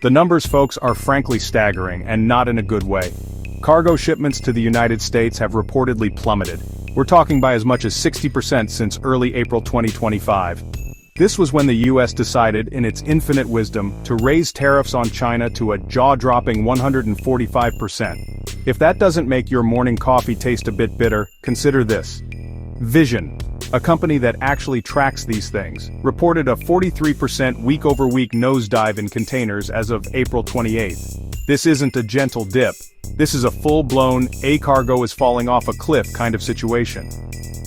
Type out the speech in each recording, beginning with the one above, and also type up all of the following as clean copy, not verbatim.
The numbers, folks, are frankly staggering, and not in a good way. Cargo shipments to the United States have reportedly plummeted. We're talking by as much as 60% since early April 2025. This was when the US decided, in its infinite wisdom, to raise tariffs on China to a jaw-dropping 145%. If that doesn't make your morning coffee taste a bit bitter, consider this. Vision, a company that actually tracks these things, reported a 43% week-over-week nosedive in containers as of April 28th. This isn't a gentle dip. This is a full-blown, a cargo is falling off a cliff kind of situation.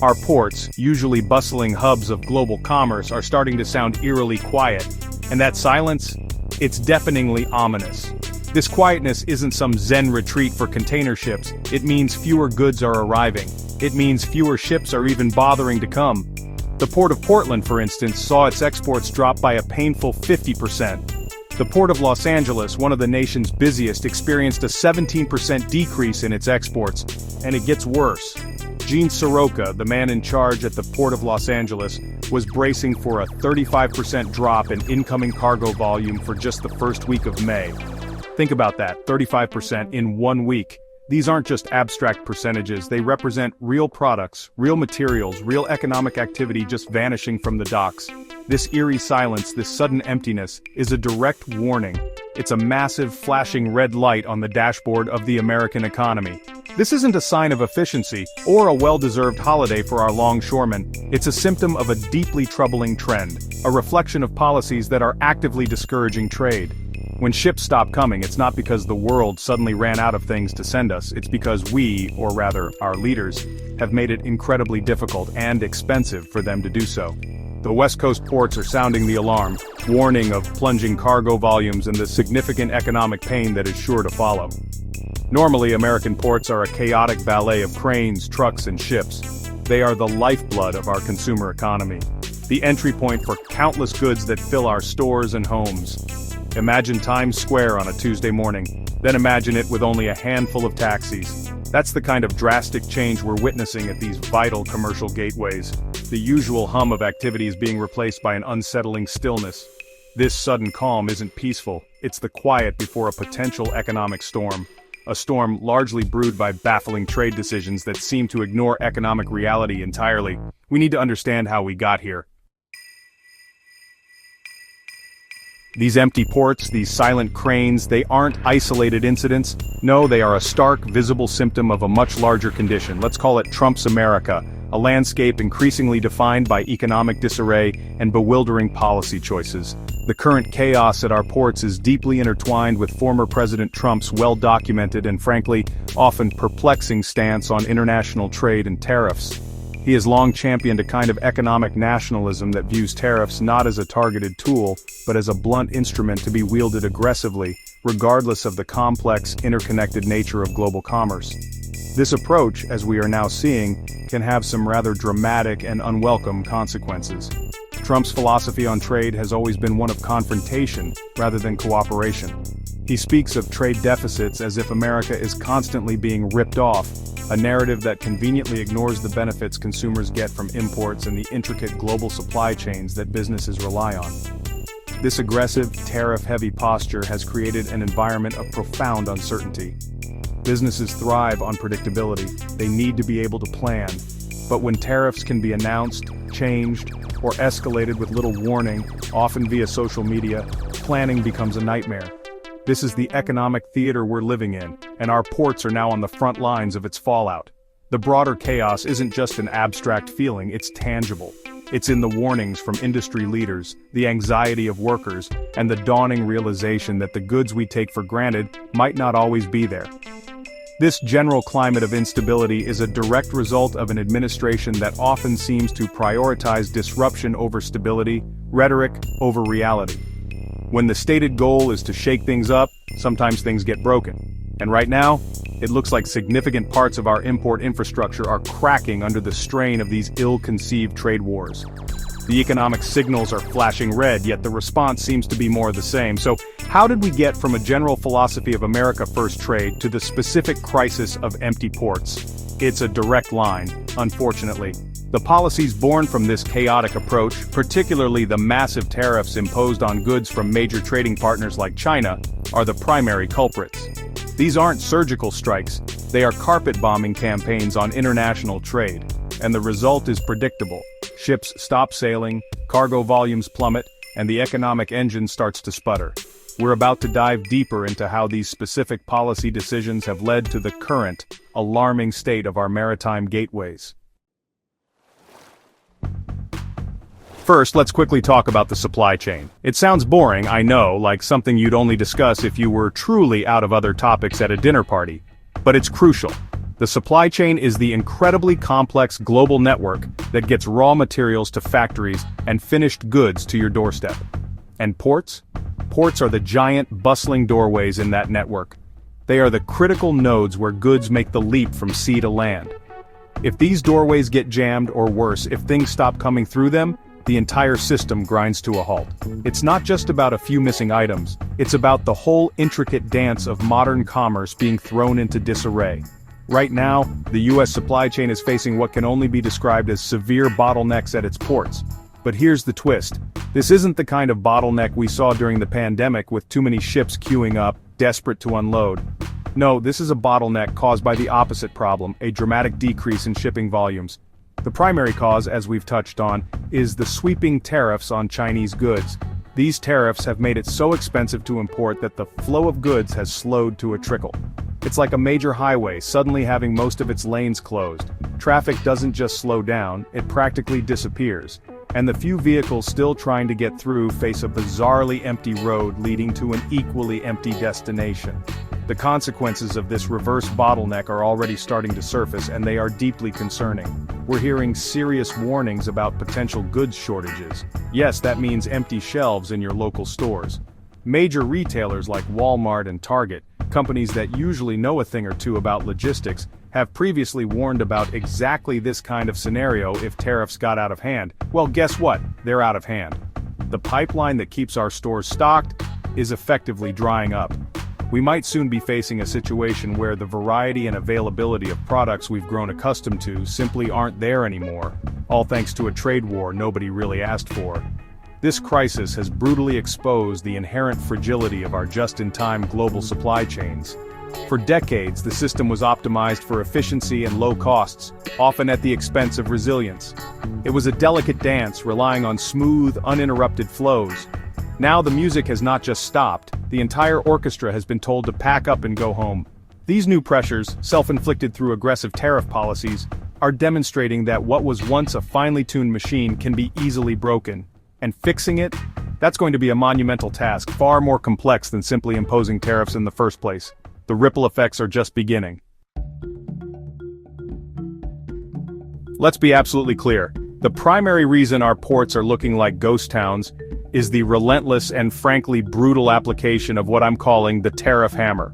Our ports, usually bustling hubs of global commerce, are starting to sound eerily quiet. And that silence? It's deafeningly ominous. This quietness isn't some zen retreat for container ships. It means fewer goods are arriving. It means fewer ships are even bothering to come. The Port of Portland, for instance, saw its exports drop by a painful 50%. The Port of Los Angeles, one of the nation's busiest, experienced a 17% decrease in its exports. And it gets worse. Gene Soroka, the man in charge at the Port of Los Angeles, was bracing for a 35% drop in incoming cargo volume for just the first week of May. Think about that, 35% in 1 week. These aren't just abstract percentages, they represent real products, real materials, real economic activity just vanishing from the docks. This eerie silence, this sudden emptiness, is a direct warning. It's a massive, flashing red light on the dashboard of the American economy. This isn't a sign of efficiency, or a well-deserved holiday for our longshoremen. It's a symptom of a deeply troubling trend, a reflection of policies that are actively discouraging trade. When ships stop coming, it's not because the world suddenly ran out of things to send us, it's because we, or rather, our leaders, have made it incredibly difficult and expensive for them to do so. The West Coast ports are sounding the alarm, warning of plunging cargo volumes and the significant economic pain that is sure to follow. Normally, American ports are a chaotic ballet of cranes, trucks, and ships. They are the lifeblood of our consumer economy, the entry point for countless goods that fill our stores and homes. Imagine Times Square on a Tuesday morning, then imagine it with only a handful of taxis. That's the kind of drastic change we're witnessing at these vital commercial gateways. The usual hum of activity is being replaced by an unsettling stillness. This sudden calm isn't peaceful, it's the quiet before a potential economic storm. A storm largely brewed by baffling trade decisions that seem to ignore economic reality entirely. We need to understand how we got here. These empty ports, these silent cranes, they aren't isolated incidents. No, they are a stark, visible symptom of a much larger condition. Let's call it Trump's America, a landscape increasingly defined by economic disarray and bewildering policy choices. The current chaos at our ports is deeply intertwined with former President Trump's well-documented and frankly, often perplexing stance on international trade and tariffs. He has long championed a kind of economic nationalism that views tariffs not as a targeted tool, but as a blunt instrument to be wielded aggressively, regardless of the complex, interconnected nature of global commerce. This approach, as we are now seeing, can have some rather dramatic and unwelcome consequences. Trump's philosophy on trade has always been one of confrontation, rather than cooperation. He speaks of trade deficits as if America is constantly being ripped off, a narrative that conveniently ignores the benefits consumers get from imports and the intricate global supply chains that businesses rely on. This aggressive, tariff-heavy posture has created an environment of profound uncertainty. Businesses thrive on predictability, they need to be able to plan. But when tariffs can be announced, changed, or escalated with little warning, often via social media, planning becomes a nightmare. This is the economic theater we're living in, and our ports are now on the front lines of its fallout. The broader chaos isn't just an abstract feeling, it's tangible. It's in the warnings from industry leaders, the anxiety of workers, and the dawning realization that the goods we take for granted might not always be there. This general climate of instability is a direct result of an administration that often seems to prioritize disruption over stability, rhetoric over reality. When the stated goal is to shake things up, sometimes things get broken. And right now, it looks like significant parts of our import infrastructure are cracking under the strain of these ill-conceived trade wars. The economic signals are flashing red, yet the response seems to be more of the same. So, how did we get from a general philosophy of America First trade to the specific crisis of empty ports? It's a direct line, unfortunately. The policies born from this chaotic approach, particularly the massive tariffs imposed on goods from major trading partners like China, are the primary culprits. These aren't surgical strikes, they are carpet-bombing campaigns on international trade, and the result is predictable. Ships stop sailing, cargo volumes plummet, and the economic engine starts to sputter. We're about to dive deeper into how these specific policy decisions have led to the current, alarming state of our maritime gateways. First, let's quickly talk about the supply chain. It sounds boring, I know, like something you'd only discuss if you were truly out of other topics at a dinner party. But it's crucial. The supply chain is the incredibly complex global network that gets raw materials to factories and finished goods to your doorstep. And ports? Ports are the giant, bustling doorways in that network. They are the critical nodes where goods make the leap from sea to land. If these doorways get jammed, or worse, if things stop coming through them, the entire system grinds to a halt. It's not just about a few missing items, it's about the whole intricate dance of modern commerce being thrown into disarray. Right now, the US supply chain is facing what can only be described as severe bottlenecks at its ports. But here's the twist. This isn't the kind of bottleneck we saw during the pandemic with too many ships queuing up, desperate to unload. No, this is a bottleneck caused by the opposite problem, a dramatic decrease in shipping volumes. The primary cause, as we've touched on, is the sweeping tariffs on Chinese goods. These tariffs have made it so expensive to import that the flow of goods has slowed to a trickle. It's like a major highway suddenly having most of its lanes closed. Traffic doesn't just slow down, it practically disappears. And the few vehicles still trying to get through face a bizarrely empty road leading to an equally empty destination. The consequences of this reverse bottleneck are already starting to surface, and they are deeply concerning. We're hearing serious warnings about potential goods shortages. Yes, that means empty shelves in your local stores. Major retailers like Walmart and Target, companies that usually know a thing or two about logistics, have previously warned about exactly this kind of scenario if tariffs got out of hand. Well, guess what? They're out of hand. The pipeline that keeps our stores stocked is effectively drying up. We might soon be facing a situation where the variety and availability of products we've grown accustomed to simply aren't there anymore, all thanks to a trade war nobody really asked for. This crisis has brutally exposed the inherent fragility of our just-in-time global supply chains. For decades, the system was optimized for efficiency and low costs, often at the expense of resilience. It was a delicate dance relying on smooth, uninterrupted flows. Now the music has not just stopped, the entire orchestra has been told to pack up and go home. These new pressures, self-inflicted through aggressive tariff policies, are demonstrating that what was once a finely tuned machine can be easily broken. And fixing it? That's going to be a monumental task, far more complex than simply imposing tariffs in the first place. The ripple effects are just beginning. Let's be absolutely clear. The primary reason our ports are looking like ghost towns is the relentless and frankly brutal application of what I'm calling the tariff hammer.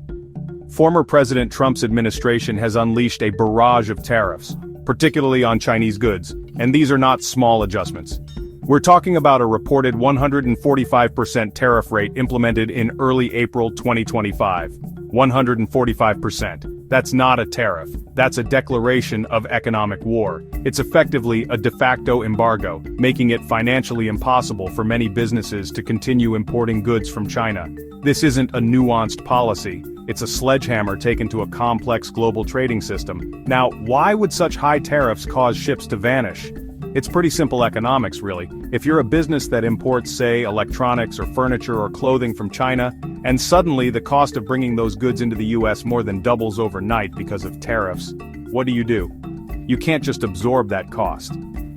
Former President Trump's administration has unleashed a barrage of tariffs, particularly on Chinese goods, and these are not small adjustments. We're talking about a reported 145% tariff rate implemented in early April 2025. 145%. That's not a tariff. That's a declaration of economic war. It's effectively a de facto embargo, making it financially impossible for many businesses to continue importing goods from China. This isn't a nuanced policy. It's a sledgehammer taken to a complex global trading system. Now, why would such high tariffs cause ships to vanish? It's pretty simple economics, really. If you're a business that imports, say, electronics or furniture or clothing from China, and suddenly the cost of bringing those goods into the US more than doubles overnight because of tariffs, what do? You can't just absorb that cost.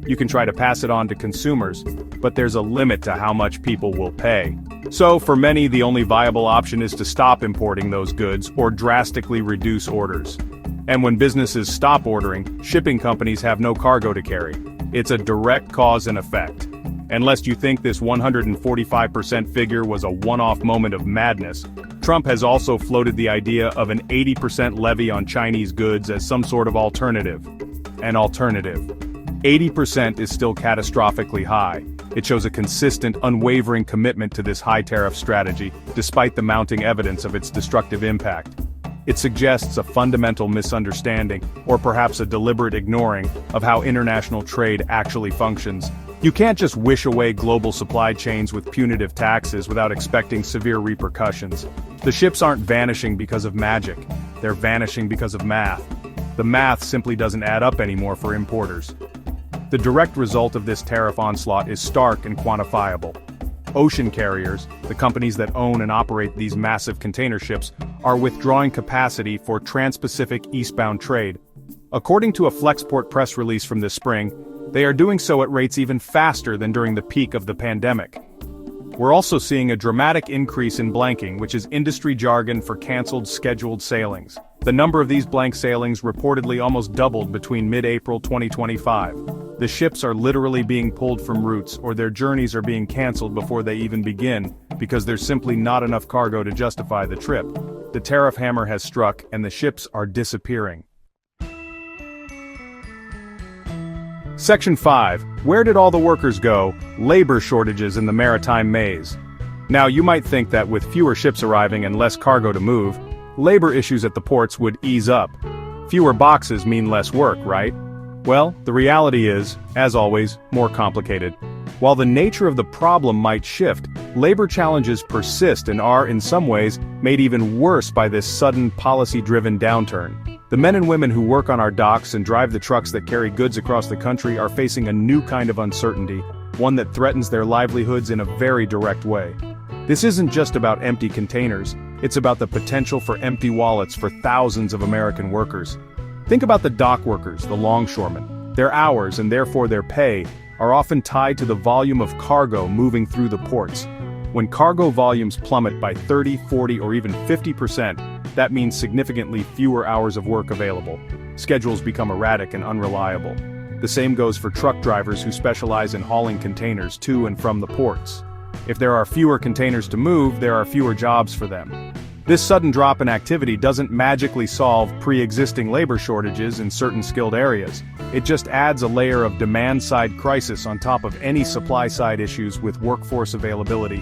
You can try to pass it on to consumers, but there's a limit to how much people will pay. So for many, the only viable option is to stop importing those goods or drastically reduce orders. And when businesses stop ordering, shipping companies have no cargo to carry. It's a direct cause and effect. Unless you think this 145% figure was a one-off moment of madness, Trump has also floated the idea of an 80% levy on Chinese goods as some sort of alternative. An alternative. 80% is still catastrophically high. It shows a consistent, unwavering commitment to this high tariff strategy, despite the mounting evidence of its destructive impact. It suggests a fundamental misunderstanding, or perhaps a deliberate ignoring, of how international trade actually functions. You can't just wish away global supply chains with punitive taxes without expecting severe repercussions. The ships aren't vanishing because of magic, they're vanishing because of math. The math simply doesn't add up anymore for importers. The direct result of this tariff onslaught is stark and quantifiable. Ocean carriers, the companies that own and operate these massive container ships, are withdrawing capacity for trans-Pacific eastbound trade. According to a Flexport press release from this spring, they are doing so at rates even faster than during the peak of the pandemic. We're also seeing a dramatic increase in blanking, which is industry jargon for canceled scheduled sailings. The number of these blank sailings reportedly almost doubled between mid-April 2025. The ships are literally being pulled from routes, or their journeys are being canceled before they even begin, because there's simply not enough cargo to justify the trip. The tariff hammer has struck, and the ships are disappearing. Section 5. Where did all the workers go? Labor shortages in the maritime maze. Now you might think that with fewer ships arriving and less cargo to move, labor issues at the ports would ease up. Fewer boxes mean less work, right? Well, the reality is, as always, more complicated. While the nature of the problem might shift, labor challenges persist and are, in some ways, made even worse by this sudden policy-driven downturn. The men and women who work on our docks and drive the trucks that carry goods across the country are facing a new kind of uncertainty, one that threatens their livelihoods in a very direct way. This isn't just about empty containers, it's about the potential for empty wallets for thousands of American workers. Think about the dock workers, the longshoremen. Their hours, and therefore their pay, are often tied to the volume of cargo moving through the ports. When cargo volumes plummet by 30, 40, or even 50%, that means significantly fewer hours of work available. Schedules become erratic and unreliable. The same goes for truck drivers who specialize in hauling containers to and from the ports. If there are fewer containers to move, there are fewer jobs for them. This sudden drop in activity doesn't magically solve pre-existing labor shortages in certain skilled areas. It just adds a layer of demand-side crisis on top of any supply-side issues with workforce availability.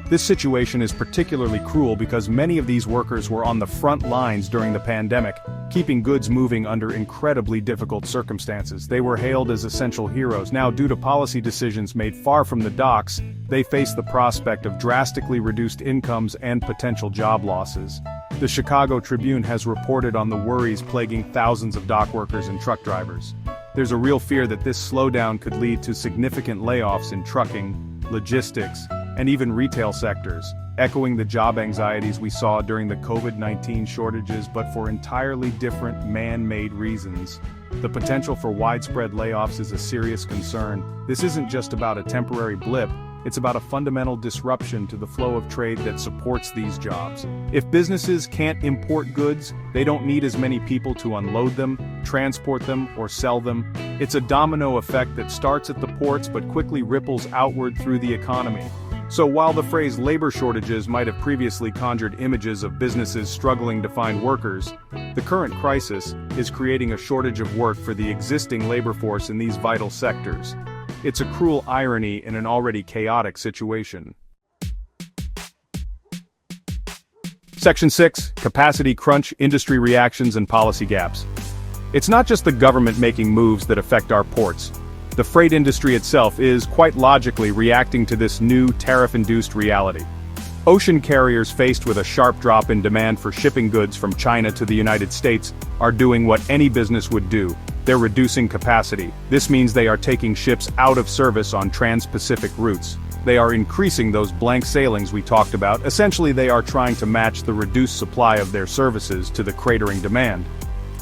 This situation is particularly cruel because many of these workers were on the front lines during the pandemic, keeping goods moving under incredibly difficult circumstances. They were hailed as essential heroes. Now, due to policy decisions made far from the docks, they face the prospect of drastically reduced incomes and potential job losses. The Chicago Tribune has reported on the worries plaguing thousands of dock workers and truck drivers. There's a real fear that this slowdown could lead to significant layoffs in trucking, logistics, and even retail sectors, echoing the job anxieties we saw during the COVID-19 shortages, but for entirely different man-made reasons. The potential for widespread layoffs is a serious concern. This isn't just about a temporary blip, it's about a fundamental disruption to the flow of trade that supports these jobs. If businesses can't import goods, they don't need as many people to unload them, transport them, or sell them. It's a domino effect that starts at the ports but quickly ripples outward through the economy. So while the phrase labor shortages might have previously conjured images of businesses struggling to find workers, the current crisis is creating a shortage of work for the existing labor force in these vital sectors. It's a cruel irony in an already chaotic situation. Section 6. Capacity Crunch, Industry Reactions and Policy Gaps. It's not just the government making moves that affect our ports. The freight industry itself is, quite logically, reacting to this new tariff-induced reality. Ocean carriers faced with a sharp drop in demand for shipping goods from China to the United States are doing what any business would do. They're reducing capacity. This means they are taking ships out of service on trans-Pacific routes. They are increasing those blank sailings we talked about. Essentially, they are trying to match the reduced supply of their services to the cratering demand.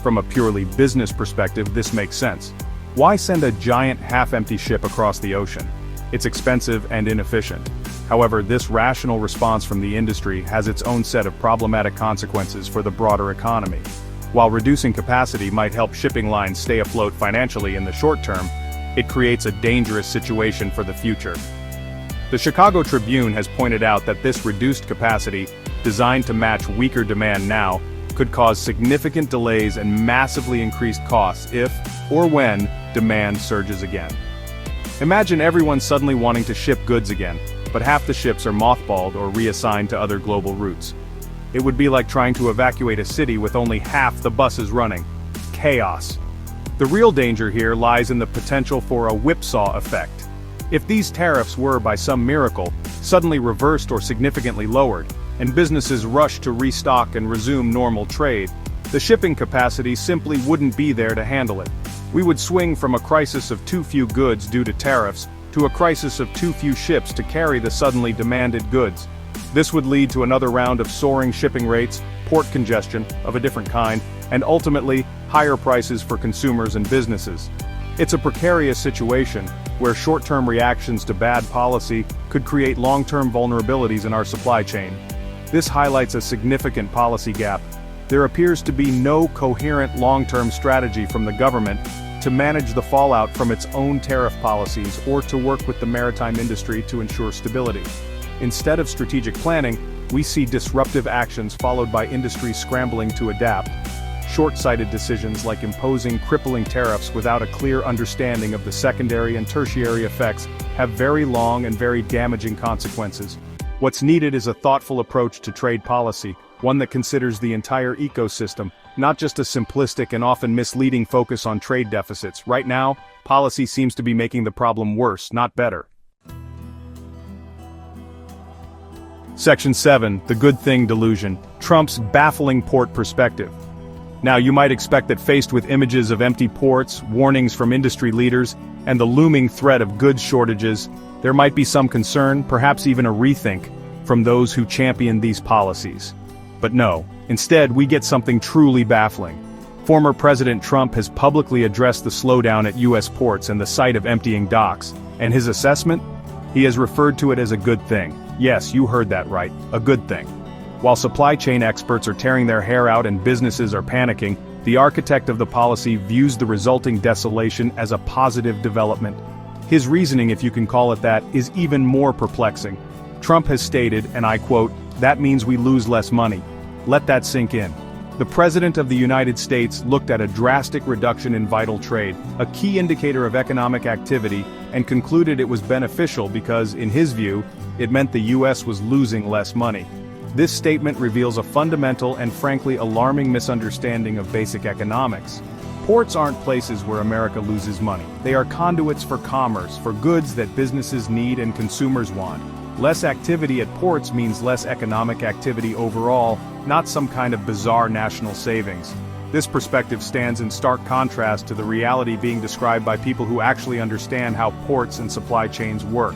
From a purely business perspective, this makes sense. Why send a giant half-empty ship across the ocean? It's expensive and inefficient. However, this rational response from the industry has its own set of problematic consequences for the broader economy. While reducing capacity might help shipping lines stay afloat financially in the short term, it creates a dangerous situation for the future. The Chicago Tribune has pointed out that this reduced capacity, designed to match weaker demand now, could cause significant delays and massively increased costs if, or when, demand surges again. Imagine everyone suddenly wanting to ship goods again, but half the ships are mothballed or reassigned to other global routes. It would be like trying to evacuate a city with only half the buses running. Chaos. The real danger here lies in the potential for a whipsaw effect. If these tariffs were, by some miracle, suddenly reversed or significantly lowered, and businesses rush to restock and resume normal trade, the shipping capacity simply wouldn't be there to handle it. We would swing from a crisis of too few goods due to tariffs to a crisis of too few ships to carry the suddenly demanded goods. This would lead to another round of soaring shipping rates, port congestion of a different kind, and ultimately, higher prices for consumers and businesses. It's a precarious situation, where short-term reactions to bad policy could create long-term vulnerabilities in our supply chain. This highlights a significant policy gap. There appears to be no coherent long-term strategy from the government to manage the fallout from its own tariff policies or to work with the maritime industry to ensure stability. Instead of strategic planning, we see disruptive actions followed by industry scrambling to adapt. Short-sighted decisions like imposing crippling tariffs without a clear understanding of the secondary and tertiary effects have very long and very damaging consequences. What's needed is a thoughtful approach to trade policy, one that considers the entire ecosystem, not just a simplistic and often misleading focus on trade deficits. Right now, policy seems to be making the problem worse, not better. Section 7, The Good Thing Delusion, Trump's baffling port perspective. Now, you might expect that faced with images of empty ports, warnings from industry leaders, and the looming threat of goods shortages, there might be some concern, perhaps even a rethink, from those who champion these policies. But no, instead we get something truly baffling. Former President Trump has publicly addressed the slowdown at U.S. ports and the sight of emptying docks, and his assessment? He has referred to it as a good thing. Yes, you heard that right, a good thing. While supply chain experts are tearing their hair out and businesses are panicking, the architect of the policy views the resulting desolation as a positive development. His reasoning, if you can call it that, is even more perplexing. Trump has stated, and I quote, "That means we lose less money." Let that sink in. The President of the United States looked at a drastic reduction in vital trade, a key indicator of economic activity, and concluded it was beneficial because, in his view, it meant the U.S. was losing less money. This statement reveals a fundamental and frankly alarming misunderstanding of basic economics. Ports aren't places where America loses money. They are conduits for commerce, for goods that businesses need and consumers want. Less activity at ports means less economic activity overall, not some kind of bizarre national savings. This perspective stands in stark contrast to the reality being described by people who actually understand how ports and supply chains work.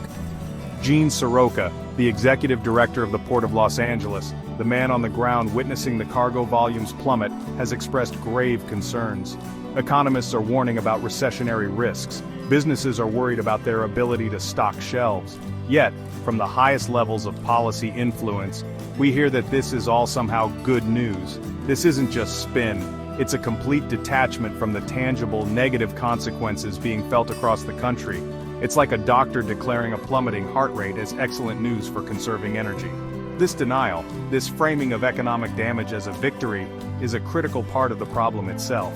Gene Soroka, the executive director of the Port of Los Angeles, the man on the ground witnessing the cargo volumes plummet, has expressed grave concerns. Economists are warning about recessionary risks. Businesses are worried about their ability to stock shelves. Yet, from the highest levels of policy influence, we hear that this is all somehow good news. This isn't just spin. It's a complete detachment from the tangible negative consequences being felt across the country. It's like a doctor declaring a plummeting heart rate as excellent news for conserving energy. This denial, this framing of economic damage as a victory, is a critical part of the problem itself.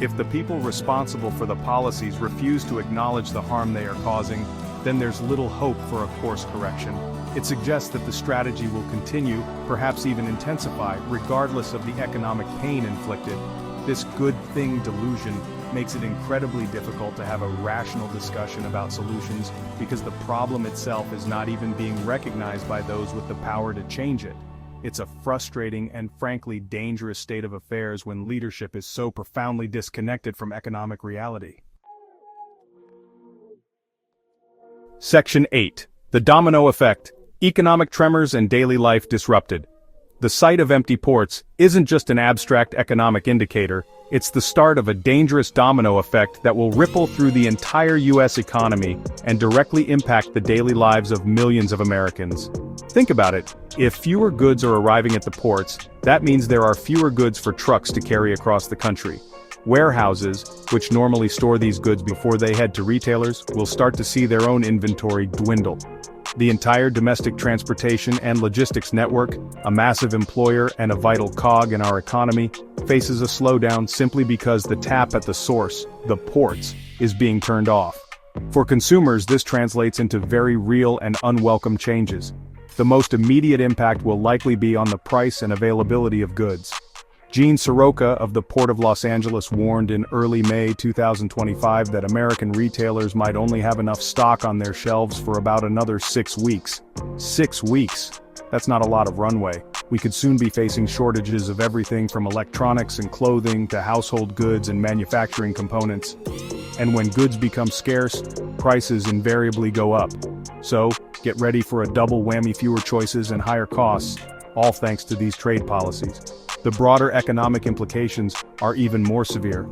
If the people responsible for the policies refuse to acknowledge the harm they are causing, then there's little hope for a course correction. It suggests that the strategy will continue, perhaps even intensify, regardless of the economic pain inflicted. This good thing delusion makes it incredibly difficult to have a rational discussion about solutions because the problem itself is not even being recognized by those with the power to change it. It's a frustrating and frankly dangerous state of affairs when leadership is so profoundly disconnected from economic reality. Section 8. The Domino Effect, Economic Tremors and Daily Life Disrupted. The sight of empty ports isn't just an abstract economic indicator, it's the start of a dangerous domino effect that will ripple through the entire U.S. economy and directly impact the daily lives of millions of Americans. Think about it, if fewer goods are arriving at the ports, that means there are fewer goods for trucks to carry across the country. Warehouses, which normally store these goods before they head to retailers, will start to see their own inventory dwindle. The entire domestic transportation and logistics network, a massive employer and a vital cog in our economy, faces a slowdown simply because the tap at the source, the ports, is being turned off. For consumers, this translates into very real and unwelcome changes. The most immediate impact will likely be on the price and availability of goods. Gene Soroka of the Port of Los Angeles warned in early May 2025 that American retailers might only have enough stock on their shelves for about another 6 weeks. 6 weeks? That's not a lot of runway. We could soon be facing shortages of everything from electronics and clothing to household goods and manufacturing components. And when goods become scarce, prices invariably go up. So, get ready for a double whammy: fewer choices and higher costs, all thanks to these trade policies. The broader economic implications are even more severe.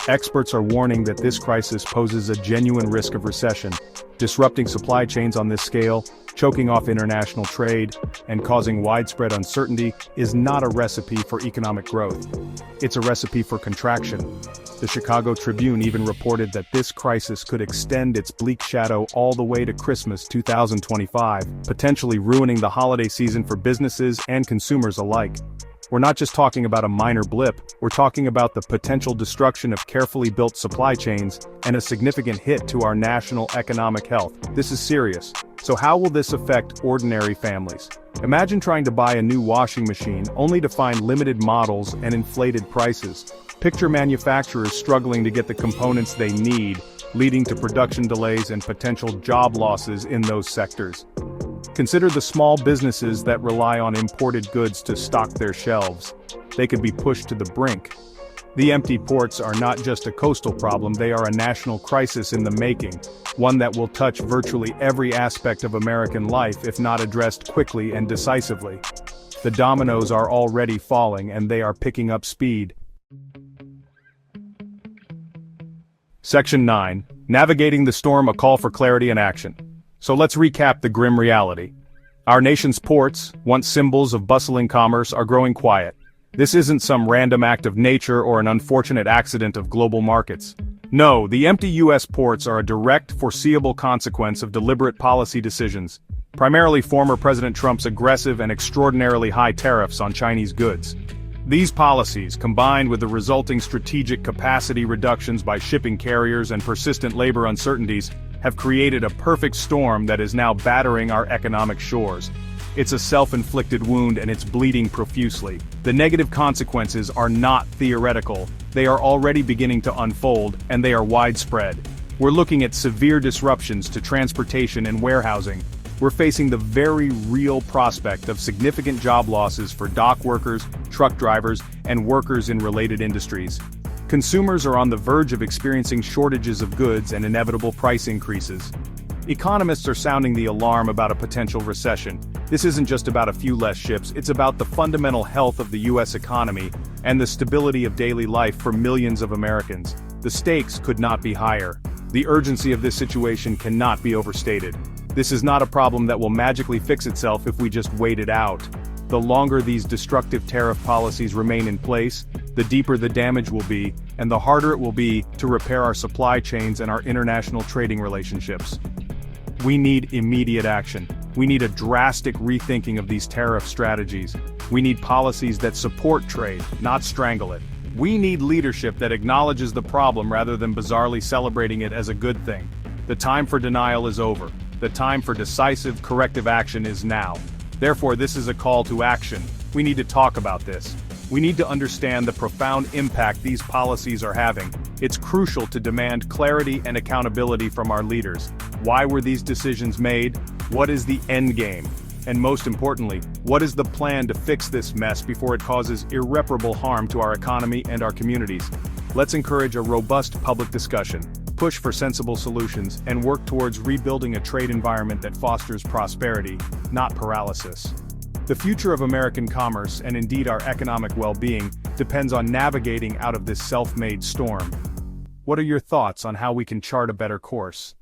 Experts are warning that this crisis poses a genuine risk of recession. Disrupting supply chains on this scale, choking off international trade, and causing widespread uncertainty is not a recipe for economic growth. It's a recipe for contraction. The Chicago Tribune even reported that this crisis could extend its bleak shadow all the way to Christmas 2025, potentially ruining the holiday season for businesses and consumers alike. We're not just talking about a minor blip, we're talking about the potential destruction of carefully built supply chains and a significant hit to our national economic health. This is serious. So how will this affect ordinary families? Imagine trying to buy a new washing machine only to find limited models and inflated prices. Picture manufacturers struggling to get the components they need, leading to production delays and potential job losses in those sectors. Consider the small businesses that rely on imported goods to stock their shelves. They could be pushed to the brink. The empty ports are not just a coastal problem, they are a national crisis in the making, one that will touch virtually every aspect of American life if not addressed quickly and decisively. The dominoes are already falling and they are picking up speed. Section 9. Navigating the storm: a call for clarity and action. So let's recap the grim reality. Our nation's ports, once symbols of bustling commerce, are growing quiet. This isn't some random act of nature or an unfortunate accident of global markets. No, the empty U.S. ports are a direct, foreseeable consequence of deliberate policy decisions, primarily former President Trump's aggressive and extraordinarily high tariffs on Chinese goods. These policies, combined with the resulting strategic capacity reductions by shipping carriers and persistent labor uncertainties, have created a perfect storm that is now battering our economic shores. It's a self-inflicted wound and it's bleeding profusely. The negative consequences are not theoretical, they are already beginning to unfold, and they are widespread. We're looking at severe disruptions to transportation and warehousing. We're facing the very real prospect of significant job losses for dock workers, truck drivers, and workers in related industries. Consumers are on the verge of experiencing shortages of goods and inevitable price increases. Economists are sounding the alarm about a potential recession. This isn't just about a few less ships, it's about the fundamental health of the U.S. economy and the stability of daily life for millions of Americans. The stakes could not be higher. The urgency of this situation cannot be overstated. This is not a problem that will magically fix itself if we just wait it out. The longer these destructive tariff policies remain in place, the deeper the damage will be, and the harder it will be to repair our supply chains and our international trading relationships. We need immediate action. We need a drastic rethinking of these tariff strategies. We need policies that support trade, not strangle it. We need leadership that acknowledges the problem rather than bizarrely celebrating it as a good thing. The time for denial is over. The time for decisive, corrective action is now. Therefore, this is a call to action. We need to talk about this. We need to understand the profound impact these policies are having. It's crucial to demand clarity and accountability from our leaders. Why were these decisions made? What is the end game? And most importantly, what is the plan to fix this mess before it causes irreparable harm to our economy and our communities? Let's encourage a robust public discussion, push for sensible solutions, and work towards rebuilding a trade environment that fosters prosperity, not paralysis. The future of American commerce, and indeed our economic well-being, depends on navigating out of this self-made storm. What are your thoughts on how we can chart a better course?